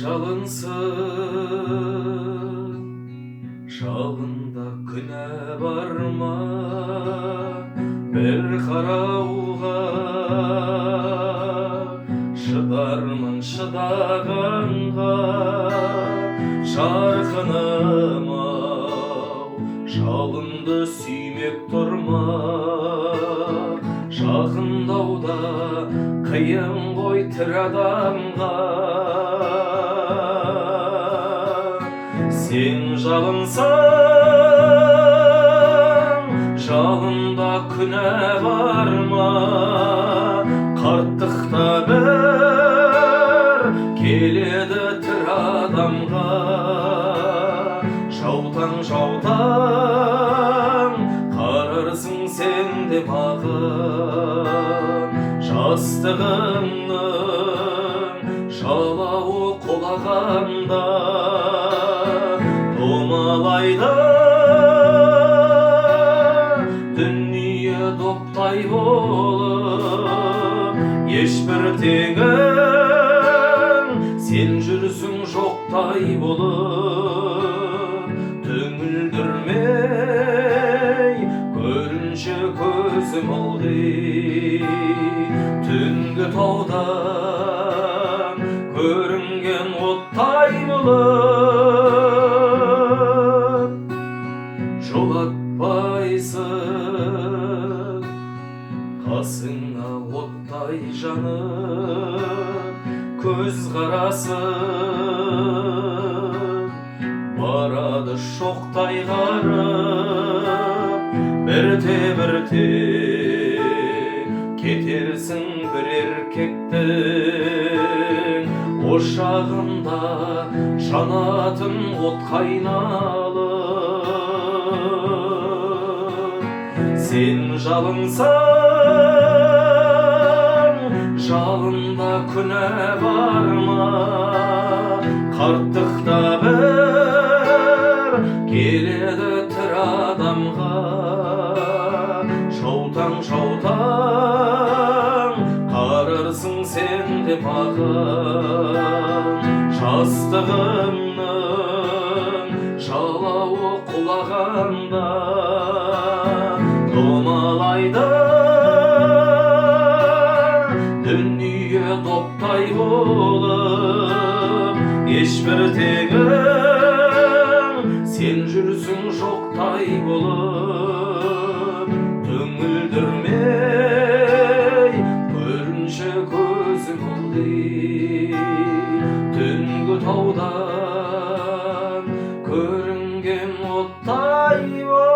Şalınsın şalında güne barma, bir karavulga şıdarmın şıdağanға, şarkınım ау, şalındı sүймек тұрма, жақындауда қиын ғой тірі адамға. Sen жалынсаң, жалында күнә барма, қарттықта бір келеді тірі адамға. Жаутаң, жаутаң, қарарсың сен де маған, жастығымның жалауы құлағанда. Домалайда дүние доптай болып, ешбір тегін сен жүрсің жоқтай болып. Түңілдірмей көрінше көзім ылғи, түнгі таудан көрінген оттай болып. Жолатпайсың қасыңа оттай жанып, көз қарасың барады шоқтай қарып. Бірте-бірте кетерсің бір еркектің ошағында, жанатын от қайналып. Sen жалынсаң, жалында күнә барма, қарттықта бір келеді тірі адамға. Жаутаң, жаутаң, қарарсың сен де маған, жастығымның жалауы құлағанда. Домалайда дүние доптай болып, ешбір тегін сен жүрсің жоқтай болып. Түңілдірмей көрінше көзім ылғи, түнгі таудан көрінген оттай болып.